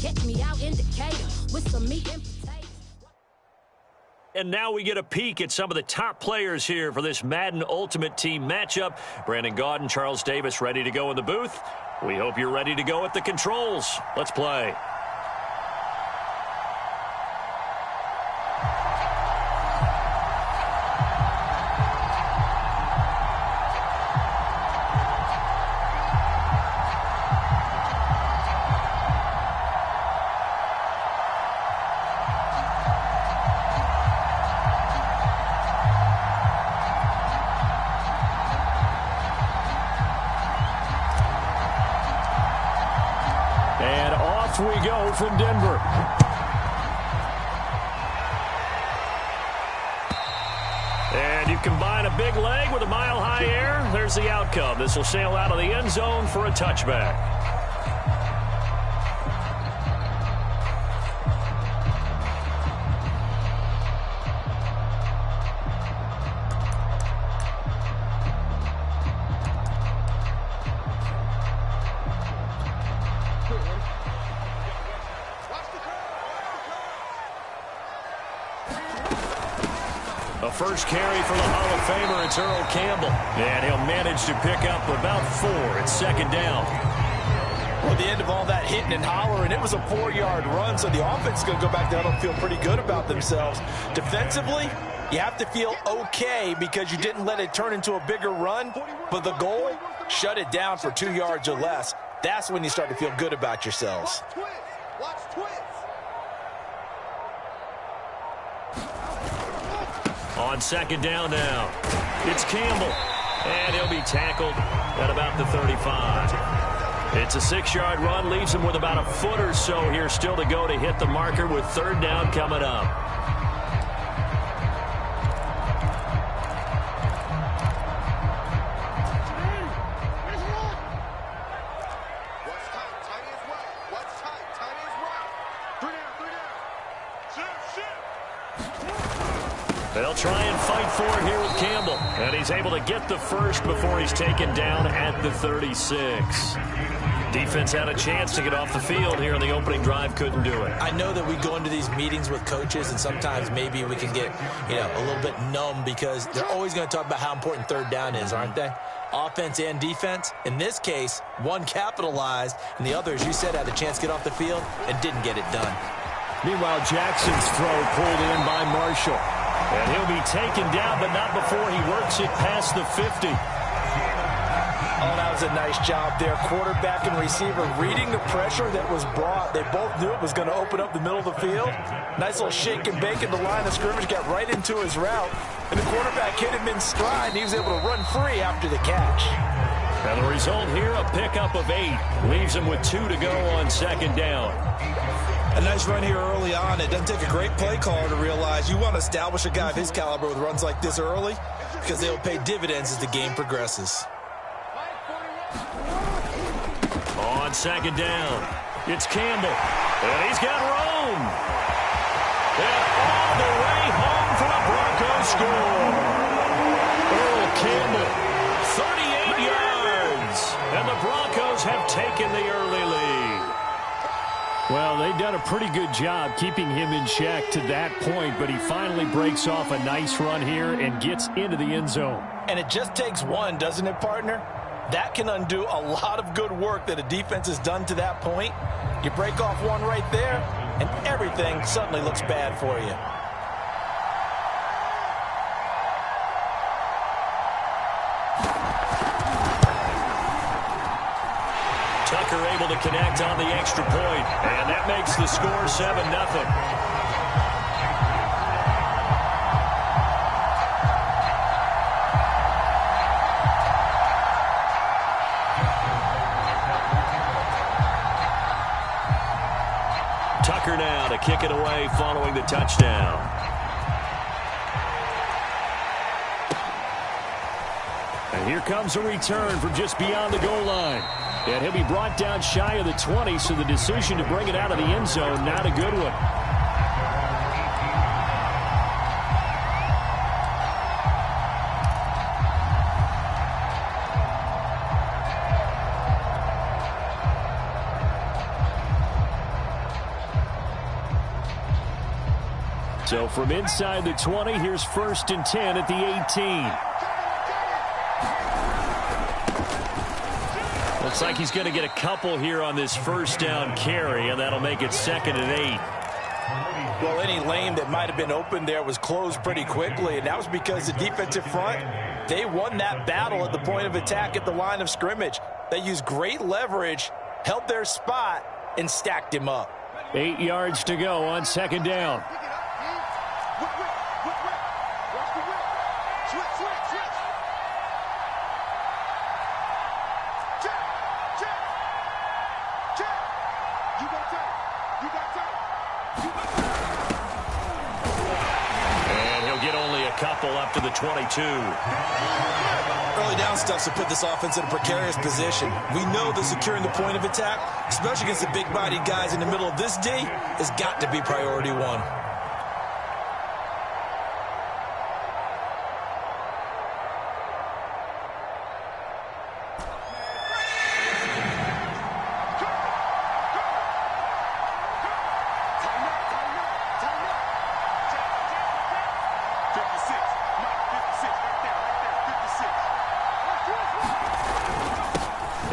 Catch me out in Decatur with some meat and potatoes. And now we get a peek at some of the top players here for this Madden Ultimate Team matchup. Brandon Gaudin, Charles Davis ready to go in the booth. We hope you're ready to go at the controls. Let's play. And off we go from Denver. And you combine a big leg with a mile-high air. There's the outcome. This will sail out of the end zone for a touchback. A first carry for the Hall of Famer, it's Earl Campbell. And he'll manage to pick up about 4. It's second down. Well, the end of all that hitting and hollering, it was a 4-yard run, so the offense is going to go back down and feel pretty good about themselves. Defensively, you have to feel okay because you didn't let it turn into a bigger run, but the goal, shut it down for 2 yards or less. That's when you start to feel good about yourselves. Watch twins. On second down now, it's Campbell, and he'll be tackled at about the 35. It's a 6-yard run, leaves him with about a foot or so here still to go to hit the marker with third down coming up. They'll try and fight for it here with Campbell. And he's able to get the first before he's taken down at the 36. Defense had a chance to get off the field here in the opening drive, couldn't do it. I know that we go into these meetings with coaches, and sometimes maybe we can get, a little bit numb because they're always going to talk about how important third down is, aren't they? Offense and defense. In this case, one capitalized, and the other, as you said, had a chance to get off the field and didn't get it done. Meanwhile, Jackson's throw pulled in by Marshall. And he'll be taken down, but not before he works it past the 50. Oh, that was a nice job there. Quarterback and receiver reading the pressure that was brought. They both knew it was going to open up the middle of the field. Nice little shake and bake in the line of scrimmage, got right into his route. And the quarterback hit him in stride, and he was able to run free after the catch. And the result here, a pickup of 8. Leaves him with 2 to go on second down. A nice run here early on. It doesn't take a great play caller to realize you want to establish a guy of his caliber with runs like this early because they'll pay dividends as the game progresses. On second down, it's Campbell. And he's got room. And all the way home for a Broncos score. Earl Campbell, 38 yards. And the Broncos have taken the early lead. Well, they've done a pretty good job keeping him in check to that point, but he finally breaks off a nice run here and gets into the end zone. And it just takes one, doesn't it, partner? That can undo a lot of good work that a defense has done to that point. You break off one right there, and everything suddenly looks bad for you. Tucker able to connect on the extra point, and that makes the score 7-0. Tucker now to kick it away following the touchdown. And here comes a return from just beyond the goal line. And he'll be brought down shy of the 20, so the decision to bring it out of the end zone, not a good one. So from inside the 20, here's 1st and 10 at the 18. Looks like he's going to get a couple here on this first down carry, and that'll make it 2nd and 8. Well, any lane that might have been open there was closed pretty quickly, and that was because the defensive front, they won that battle at the point of attack at the line of scrimmage. They used great leverage, held their spot, and stacked him up. 8 yards to go on 2nd down. Up to the 22. Early down stuff to put this offense in a precarious position. We know that securing the point of attack, especially against the big-bodied guys in the middle of this D, has got to be priority one.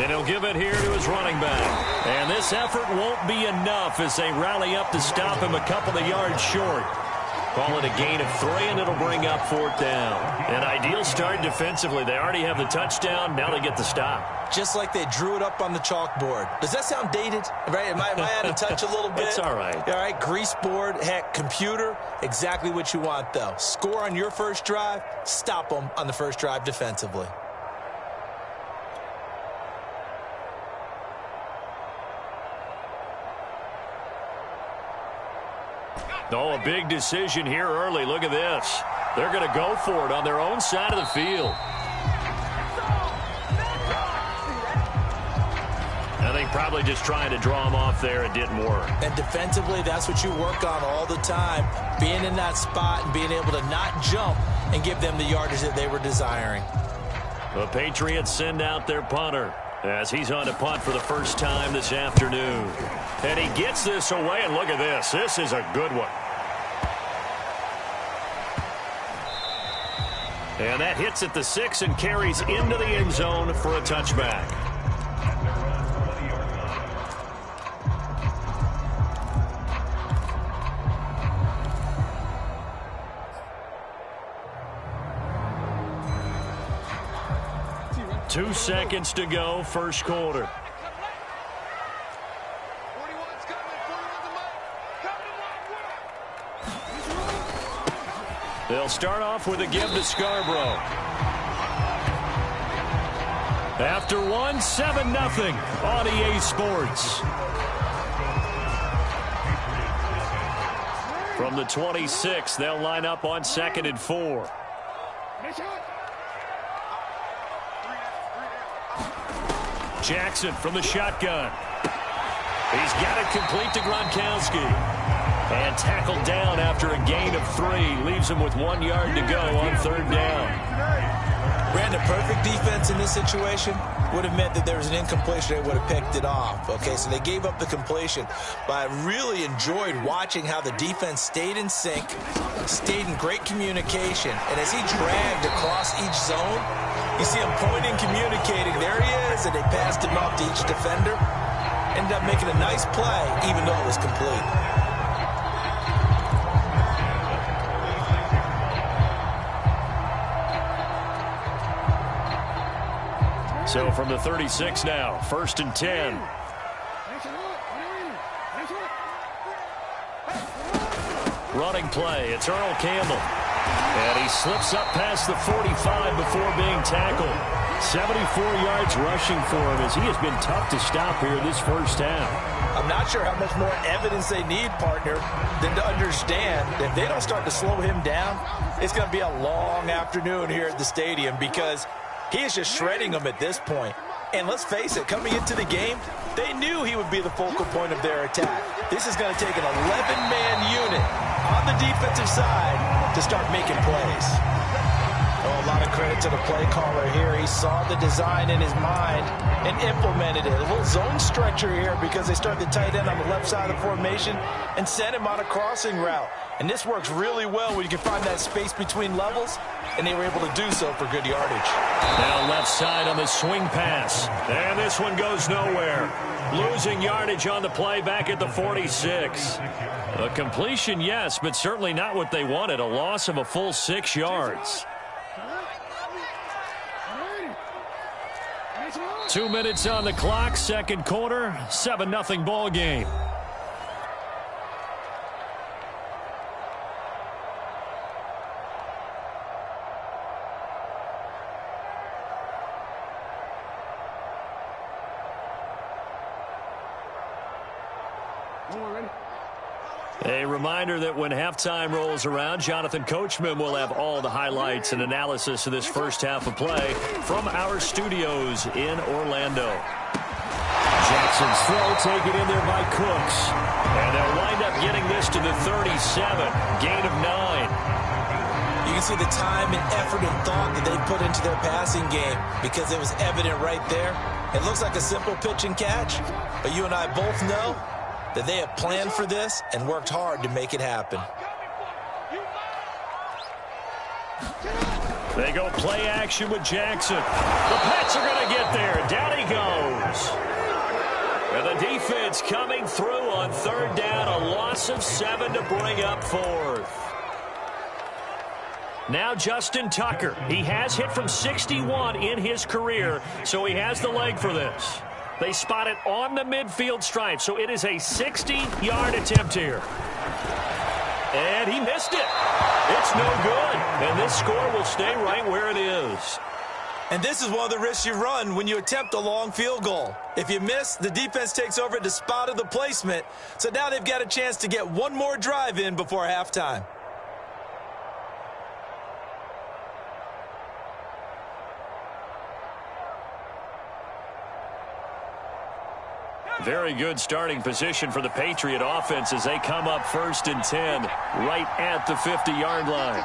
And he'll give it here to his running back. And this effort won't be enough as they rally up to stop him a couple of yards short. Call it a gain of 3, and it'll bring up 4th down. An ideal start defensively. They already have the touchdown. Now they get the stop. Just like they drew it up on the chalkboard. Does that sound dated? Right? Am I out of touch a little bit? It's all right. All right, grease board, heck, computer, exactly what you want, though. Score on your first drive, stop them on the first drive defensively. Oh, a big decision here early. Look at this. They're going to go for it on their own side of the field. I think probably just trying to draw him off there. It didn't work. And defensively, that's what you work on all the time. Being in that spot and being able to not jump and give them the yardage that they were desiring. The Patriots send out their punter as he's on to punt for the first time this afternoon. And he gets this away, and look at this. This is a good one. And that hits at the 6 and carries into the end zone for a touchback. Two seconds to go, first quarter. They'll start off with a give to Scarborough. After 7-0 on EA Sports. From the 26, they'll line up on 2nd and 4. Jackson from the shotgun. He's got it complete to Gronkowski. And tackled down after a gain of 3. Leaves him with 1 yard to go on 3rd down. Ran a perfect defense in this situation. Would have meant that there was an incompletion. They would have picked it off. Okay, so they gave up the completion. But I really enjoyed watching how the defense stayed in sync, stayed in great communication. And as he dragged across each zone, you see him pointing, communicating. There he is, and they passed him off to each defender. Ended up making a nice play, even though it was complete. So from the 36 now, 1st and 10. Running play, it's Earl Campbell. And he slips up past the 45 before being tackled. 74 yards rushing for him as he has been tough to stop here this first half. I'm not sure how much more evidence they need, partner, than to understand that if they don't start to slow him down, it's going to be a long afternoon here at the stadium because he is just shredding them at this point. And let's face it, coming into the game, they knew he would be the focal point of their attack. This is going to take an 11-man unit on the defensive side to start making plays. Oh, a lot of credit to the play caller here. He saw the design in his mind and implemented it. A little zone stretcher here because they started the tight end on the left side of the formation and sent him on a crossing route. And this works really well when you can find that space between levels, and they were able to do so for good yardage. Now left side on the swing pass. And this one goes nowhere. Losing yardage on the play back at the 46. A completion, yes, but certainly not what they wanted. A loss of a full 6 yards. 2 minutes on the clock, second quarter, 7-0 ball game. A reminder that when halftime rolls around, Jonathan Coachman will have all the highlights and analysis of this first half of play from our studios in Orlando. Jackson's throw taken in there by Cooks. And they'll wind up getting this to the 37. Gain of 9. You can see the time and effort and thought that they put into their passing game because it was evident right there. It looks like a simple pitch and catch, but you and I both know that they have planned for this and worked hard to make it happen. They go play action with Jackson. The Pets are going to get there. Down he goes. And the defense coming through on third down. A loss of 7 to bring up fourth. Now Justin Tucker. He has hit from 61 in his career, so he has the leg for this. They spot it on the midfield stripe, so it is a 60-yard attempt here. And he missed it. It's no good. And this score will stay right where it is. And this is one of the risks you run when you attempt a long field goal. If you miss, the defense takes over at the spot of the placement. So now they've got a chance to get one more drive in before halftime. Very good starting position for the Patriot offense as they come up 1st and 10 right at the 50-yard line.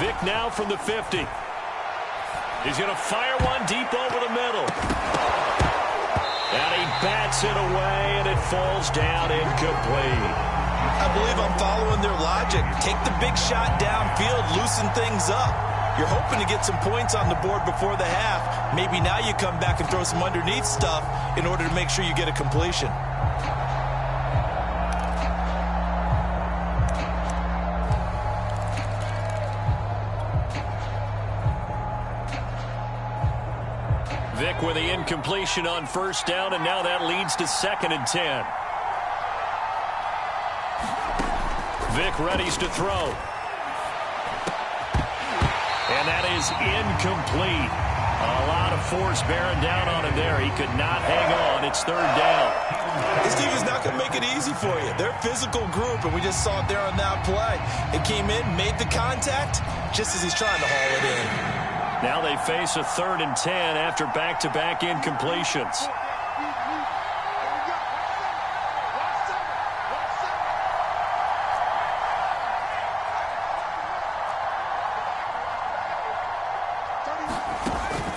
Vic now from the 50. He's going to fire one deep over the middle. And he bats it away, and it falls down incomplete. I believe I'm following their logic. Take the big shot downfield, loosen things up. You're hoping to get some points on the board before the half. Maybe now you come back and throw some underneath stuff in order to make sure you get a completion. Vic with the incompletion on 1st down, and now that leads to 2nd and 10. Vic readies to throw. And that is incomplete. A lot of force bearing down on him there. He could not hang on. It's 3rd down. This team is not going to make it easy for you. They're a physical group, and we just saw it there on that play. It came in, made the contact, just as he's trying to haul it in. Now they face a 3rd and 10 after back-to-back incompletions.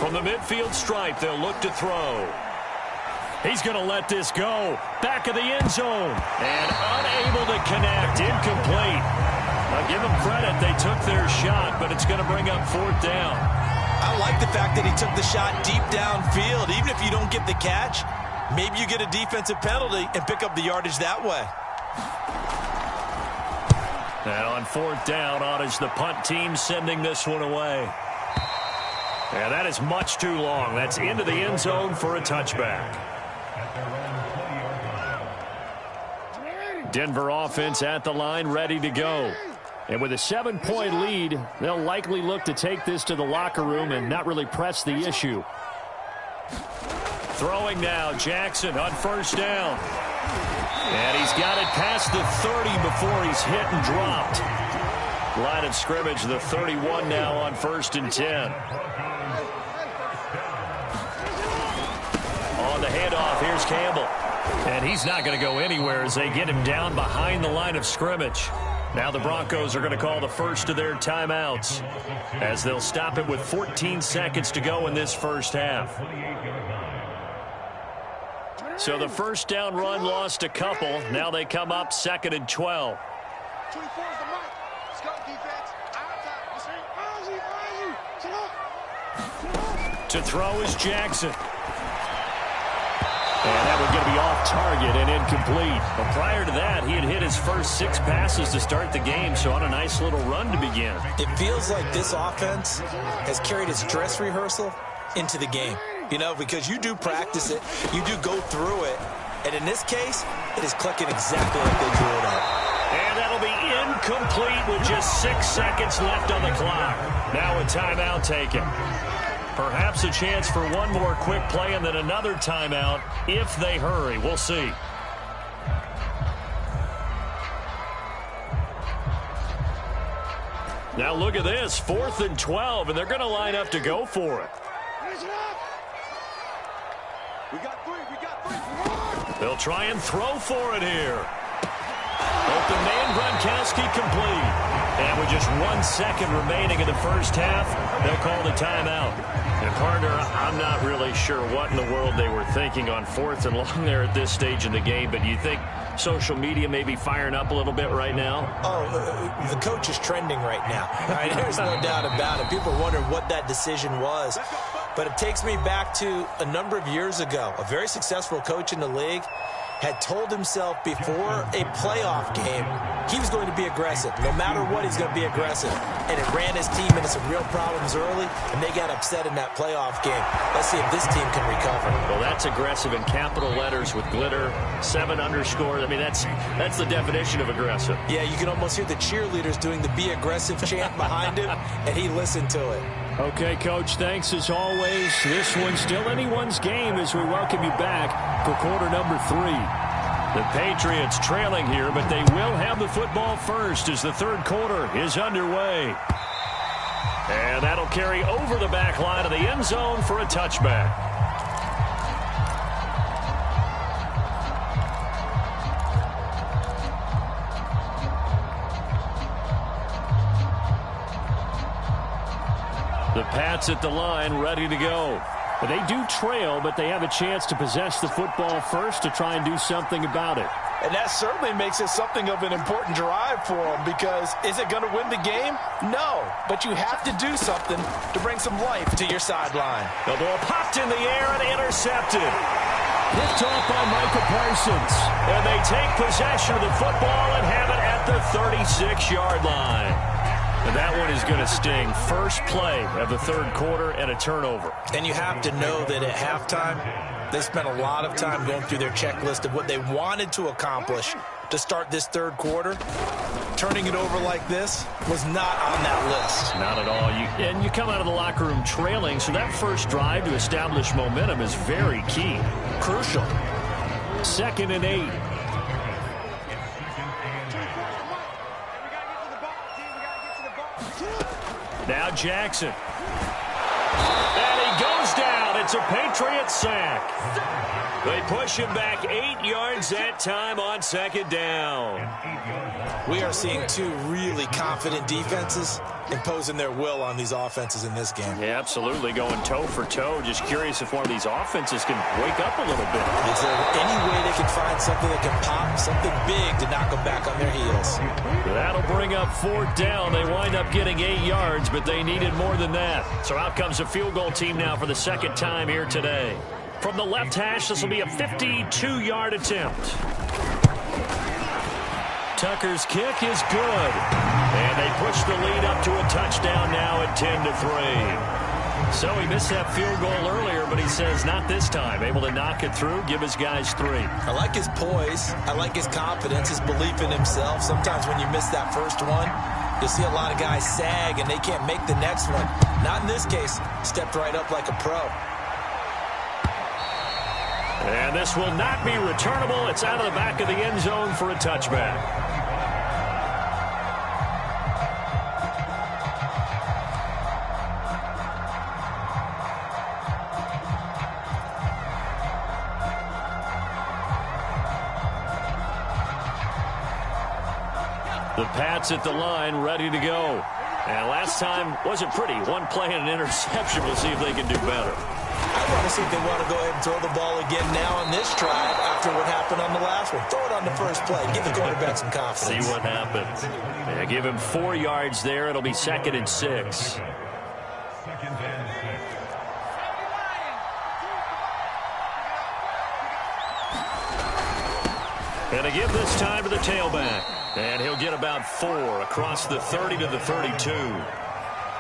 From the midfield stripe, they'll look to throw. He's going to let this go. Back of the end zone. And unable to connect. Incomplete. I'll give them credit. They took their shot, but it's going to bring up 4th down. I like the fact that he took the shot deep downfield. Even if you don't get the catch, maybe you get a defensive penalty and pick up the yardage that way. And on 4th down, on is the punt team sending this one away. Yeah, that is much too long. That's into the end zone for a touchback. Denver offense at the line, ready to go. And with a 7-point lead, they'll likely look to take this to the locker room and not really press the issue. Throwing now, Jackson on 1st down. And he's got it past the 30 before he's hit and dropped. Line of scrimmage, the 31 now on 1st and 10. On the handoff, here's Campbell. And he's not going to go anywhere as they get him down behind the line of scrimmage. Now the Broncos are going to call the first of their timeouts as they'll stop it with 14 seconds to go in this first half. So the first down run lost a couple. Now they come up 2nd and 12. 24 is the mark. Let's go, defense. To throw is Jackson. And that one's going to be off target and incomplete. But prior to that, he had hit his first 6 passes to start the game, so on a nice little run to begin. It feels like this offense has carried its dress rehearsal into the game. You know, because you do practice it, you do go through it, and in this case, it is clicking exactly like they drew it up. And that'll be incomplete with just 6 seconds left on the clock. Now a timeout taken. Perhaps a chance for one more quick play and then another timeout if they hurry. We'll see. Now look at this, 4th and 12, and they're going to line up to go for it. We got three. They'll try and throw for it here. Open man, Gronkowski complete. And with just 1 second remaining in the first half, they'll call the timeout. And partner, I'm not really sure what in the world they were thinking on 4th and long there at this stage in the game, but you think social media may be firing up a little bit right now? Oh, the coach is trending right now. Right? There's no doubt about it. People wonder what that decision was. But it takes me back to a number of years ago. A very successful coach in the league had told himself before a playoff game he was going to be aggressive. No matter what, he's going to be aggressive. And it ran his team into some real problems early, and they got upset in that playoff game. Let's see if this team can recover. Well, that's aggressive in capital letters with glitter, 7 underscore. I mean, that's the definition of aggressive. Yeah, you can almost hear the cheerleaders doing the be aggressive chant behind him, and he listened to it. Okay, Coach, thanks as always. This one's still anyone's game as we welcome you back for quarter number 3. The Patriots trailing here, but they will have the football first as the third quarter is underway. And that'll carry over the back line of the end zone for a touchback. The Pats at the line, ready to go. They do trail, but they have a chance to possess the football first to try and do something about it. And that certainly makes it something of an important drive for them, because is it going to win the game? No, but you have to do something to bring some life to your sideline. The ball popped in the air and intercepted. Picked off by Michael Parsons. And they take possession of the football and have it at the 36-yard line. And that one is going to sting. First play of the third quarter and a turnover. And you have to know that at halftime, they spent a lot of time going through their checklist of what they wanted to accomplish to start this third quarter. Turning it over like this was not on that list. Not at all. And you come out of the locker room trailing, so that first drive to establish momentum is very key. Crucial. 2nd and 8. Now Jackson. And he goes down. It's a Patriot sack. They push him back 8 yards that time on 2nd down. We are seeing 2 really confident defenses imposing their will on these offenses in this game. Yeah, absolutely. Going toe for toe. Just curious if one of these offenses can wake up a little bit. Is there any way they can find something that can pop, something big to knock them back on their heels? That'll bring up 4th down. They wind up getting 8 yards, but they needed more than that. So out comes a field goal team now for the second time here today. From the left hash, this will be a 52-yard attempt. Tucker's kick is good. And they push the lead up to a touchdown now at 10-3. So he missed that field goal earlier, but he says not this time. Able to knock it through, give his guys 3. I like his poise. I like his confidence, his belief in himself. Sometimes when you miss that first one, you'll see a lot of guys sag and they can't make the next one. Not in this case. Stepped right up like a pro. And this will not be returnable. It's out of the back of the end zone for a touchback. The Pats at the line, ready to go. And last time wasn't pretty. One play and an interception. We'll see if they can do better. I want to see if they want to go ahead and throw the ball again now on this drive after what happened on the last one. Throw it on the first play. Give the quarterback some confidence. See what happens. Yeah, give him 4 yards there. It'll be 2nd and 6. And a give this time to the tailback. And he'll get about 4 across the 30 to the 32.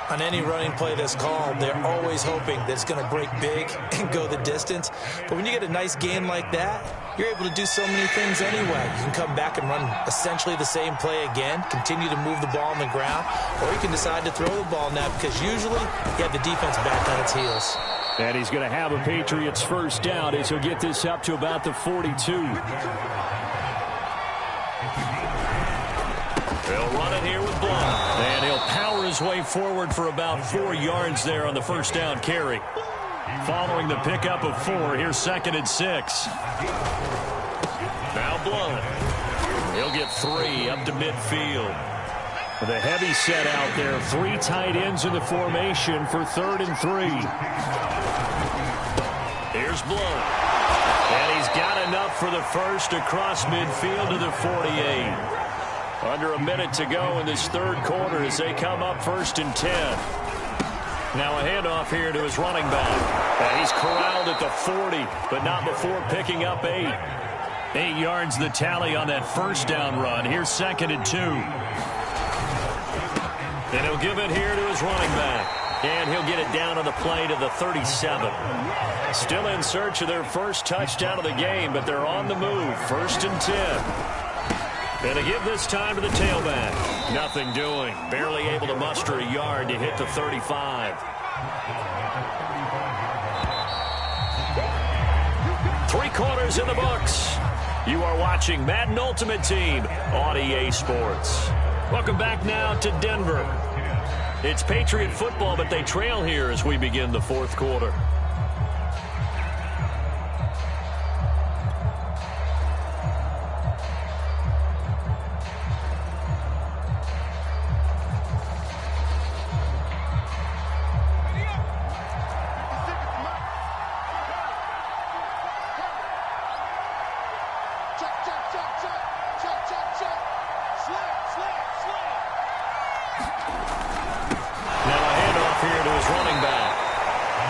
On any running play that's called, they're always hoping that it's going to break big and go the distance. But when you get a nice gain like that, you're able to do so many things anyway. You can come back and run essentially the same play again, continue to move the ball on the ground, or you can decide to throw the ball now because usually you have the defense back on its heels. And he's going to have a Patriots first down as he'll get this up to about the 42. They'll run it here with Blunt. And he'll power his way forward for about 4 yards there on the first down carry. Following the pickup of 4, here's 2nd and 6. Now Blunt. He'll get 3 up to midfield. The heavy set out there. 3 tight ends in the formation for 3rd and 3. Here's Blunt. And he's got enough for the first across midfield to the 48. Under a minute to go in this 3rd quarter as they come up 1st and 10. Now a handoff here to his running back. And he's corralled at the 40, but not before picking up 8. 8 yards the tally on that first down run. Here's 2nd and 2. And he'll give it here to his running back. And he'll get it down on the play to the 37. Still in search of their first touchdown of the game, but they're on the move. 1st and 10. And a give this time to the tailback. Nothing doing. Barely able to muster a yard to hit the 35. 3 quarters in the books. You are watching Madden Ultimate Team on EA Sports. Welcome back now to Denver. It's Patriot football, but they trail here as we begin the 4th quarter.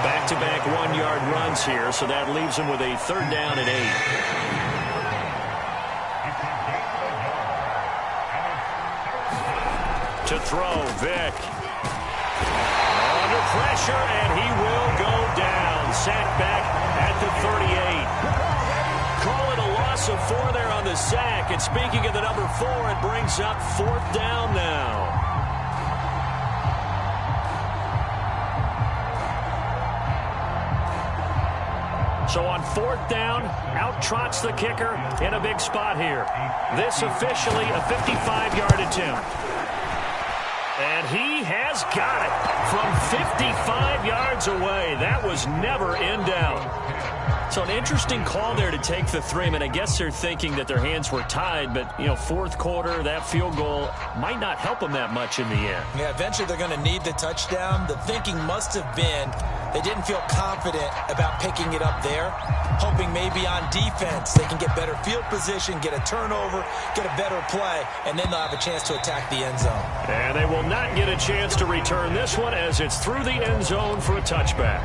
Back-to-back 1-yard runs here, so that leaves him with a 3rd down and 8. To throw, Vick. Under pressure, and he will go down. Sacked back at the 38. Call it a loss of 4 there on the sack. And speaking of the number 4, it brings up 4th down now. So on 4th down, out trots the kicker in a big spot here. This officially a 55-yard attempt. And he has got it from 55 yards away. That was never in doubt. So an interesting call there to take the 3. I mean, I guess they're thinking that their hands were tied, but, 4th quarter, that field goal might not help them that much in the end. Yeah, eventually they're going to need the touchdown. The thinking must have been they didn't feel confident about picking it up there, hoping maybe on defense they can get better field position, get a turnover, get a better play, and then they'll have a chance to attack the end zone. And they will not get a chance to return this one as it's through the end zone for a touchback.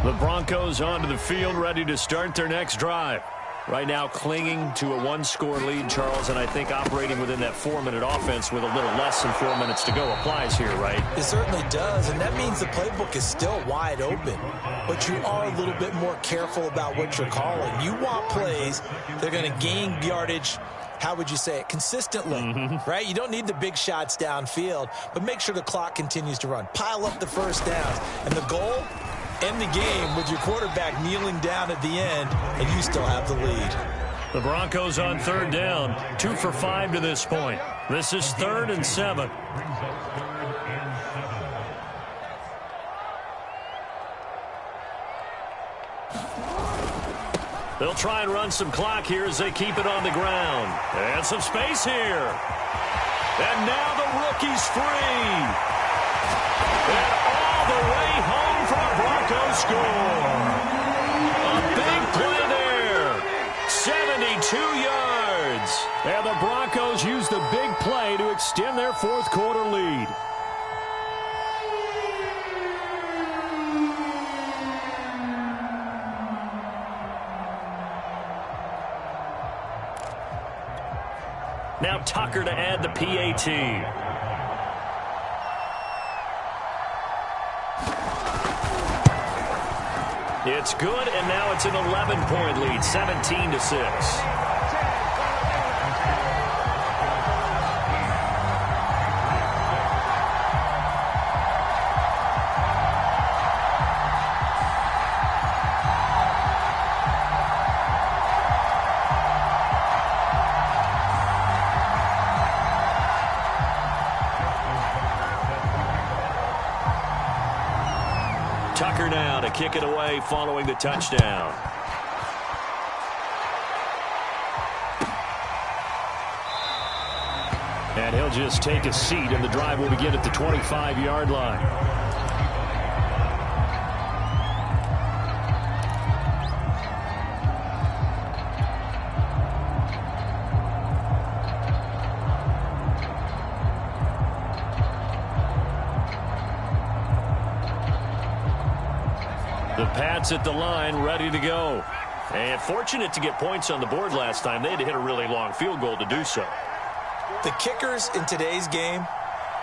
The Broncos onto the field, ready to start their next drive. Right now clinging to a 1-score lead, Charles, and I think operating within that 4-minute offense with a little less than 4 minutes to go applies here, right? It certainly does, and that means the playbook is still wide open. But you are a little bit more careful about what you're calling. You want plays that are going to gain yardage, how would you say it, consistently, right? You don't need the big shots downfield, but make sure the clock continues to run. Pile up the first downs, and the goal, end the game with your quarterback kneeling down at the end, and you still have the lead. The Broncos on 3rd down, 2 for 5 to this point. This is 3rd and 7. They'll try and run some clock here as they keep it on the ground. And some space here. And now the rookie's free. And all the way home for a Broncos score. A big play there. 72 yards. And the Broncos use the big play to extend their fourth quarter lead. Now Tucker to add the PAT. It's good, and now it's an 11-point lead, 17-6. Tucker now to kick it away following the touchdown. And he'll just take a seat, and the drive will begin at the 25-yard line. The Pats at the line, ready to go. And fortunate to get points on the board last time. They had to hit a really long field goal to do so. The kickers in today's game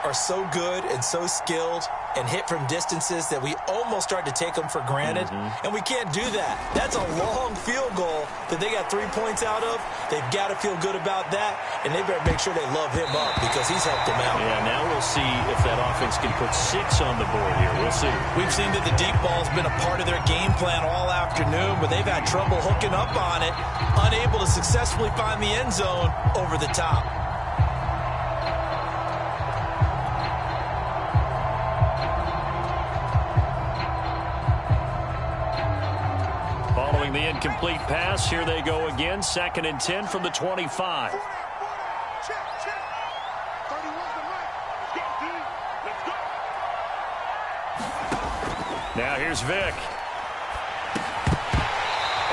are so good and so skilled and hit from distances that we almost start to take them for granted. And we can't do that. That's a long field goal that they got 3 points out of. They've got to feel good about that, and they better make sure they love him up because he's helped them out. Yeah, now we'll see if that offense can put 6 on the board here. We'll see. We've seen that the deep ball's been a part of their game plan all afternoon, but they've had trouble hooking up on it, unable to successfully find the end zone over the top. The incomplete pass. Here they go again. 2nd and 10 from the 25. Check, check. 31's the mic. Let's go, D. Let's go. Now here's Vic.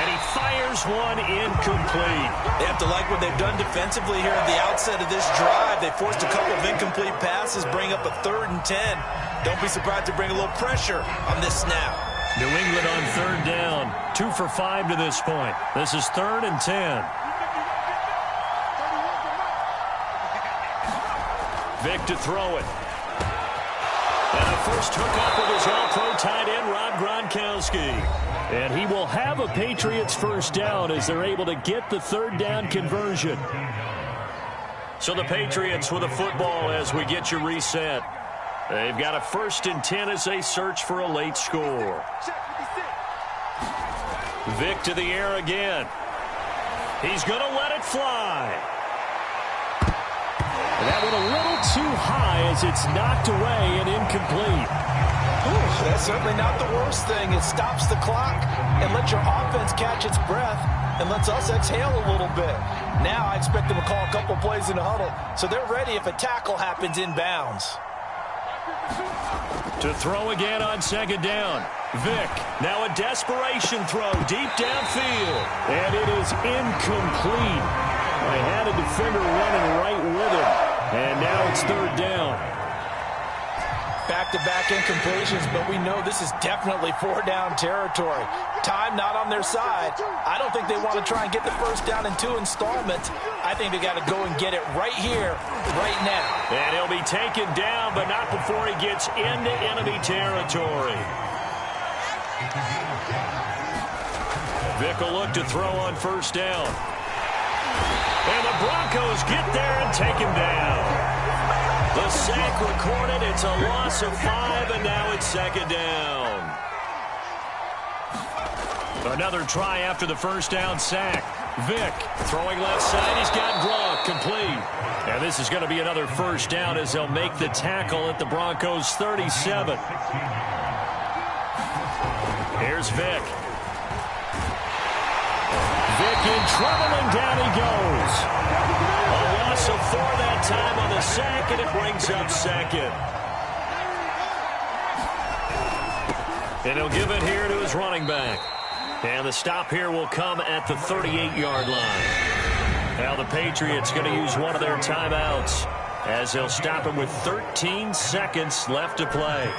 And he fires one incomplete. They have to like what they've done defensively here at the outset of this drive. They forced a couple of incomplete passes, bring up a 3rd and 10. Don't be surprised to bring a little pressure on this snap. New England on 3rd down. 2 for 5 to this point. This is 3rd and 10. Vic to throw it. And a first hookup with his all-pro tight end, Rob Gronkowski. And he will have a Patriots first down as they're able to get the 3rd down conversion. So the Patriots with a football as we get you reset. They've got a 1st and 10 as they search for a late score. Vic to the air again. He's going to let it fly. And that went a little too high as it's knocked away and incomplete. Ooh, that's certainly not the worst thing. It stops the clock and lets your offense catch its breath and lets us exhale a little bit. Now I expect them to call a couple plays in the huddle so they're ready if a tackle happens inbounds. To throw again on 2nd down. Vic, now a desperation throw deep downfield. And it is incomplete. They had a defender running right with him. And now it's 3rd down. Back-to-back incompletions, but we know this is definitely 4-down territory. Time not on their side. I don't think they want to try and get the first down in 2 installments. I think they got to go and get it right here, right now. And he'll be taken down, but not before he gets into enemy territory. Vic will look to throw on 1st down. And the Broncos get there and take him down. The sack recorded. It's a loss of 5, and now it's 2nd down. Another try after the 1st down sack. Vic throwing left side. He's got Gronk complete. And this is going to be another 1st down as they'll make the tackle at the Broncos 37. Here's Vic. in trouble, and down he goes. A loss of 4 that time on the sack, and it brings up second. And he'll give it here to his running back. And the stop here will come at the 38-yard line. Now the Patriots going to use one of their timeouts as they'll stop him with 13 seconds left to play.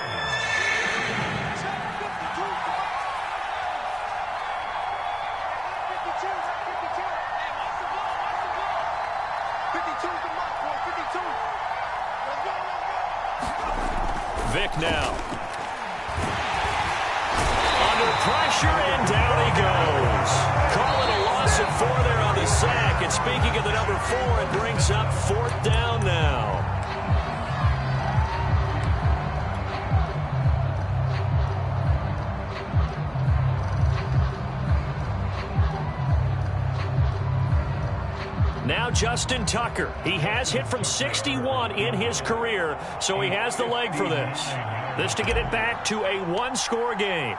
Vic now. Under pressure, and down he goes. Call it a loss of 4 there on the sack. And speaking of the number 4, it brings up 4th down now. Now Justin Tucker. He has hit from 61 in his career, so he has the leg for this. This to get it back to a 1-score game.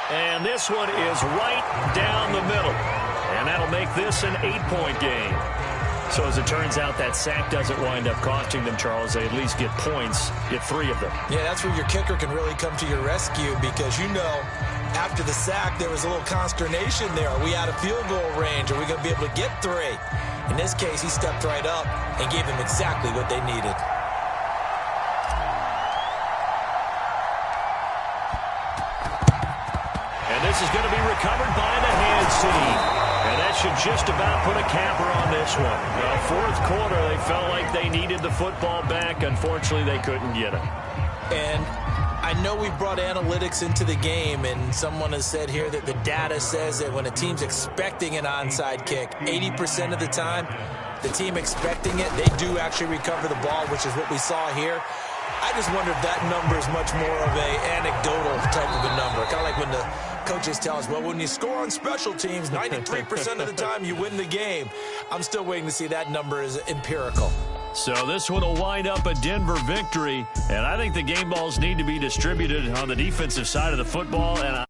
And this one is right down the middle. And that'll make this an 8-point game. So as it turns out, that sack doesn't wind up costing them, Charles. They at least get points, get 3 of them. Yeah, that's where your kicker can really come to your rescue because, you know, after the sack, there was a little consternation there. Are we out of field goal range? Are we going to be able to get 3? In this case, he stepped right up and gave them exactly what they needed. And this is going to be recovered by the hands team. And that should just about put a capper on this one. Well, 4th quarter, they felt like they needed the football back. Unfortunately, they couldn't get it. And I know we brought analytics into the game, and someone has said here that the data says that when a team's expecting an onside kick, 80% of the time, the team expecting it, they do actually recover the ball, which is what we saw here. I just wonder if that number is much more of a anecdotal type of a number. Kind of like when the coaches tell us, well, when you score on special teams, 93% of the time you win the game. I'm still waiting to see that number is empirical. So this one will wind up a Denver victory, and I think the game balls need to be distributed on the defensive side of the football. And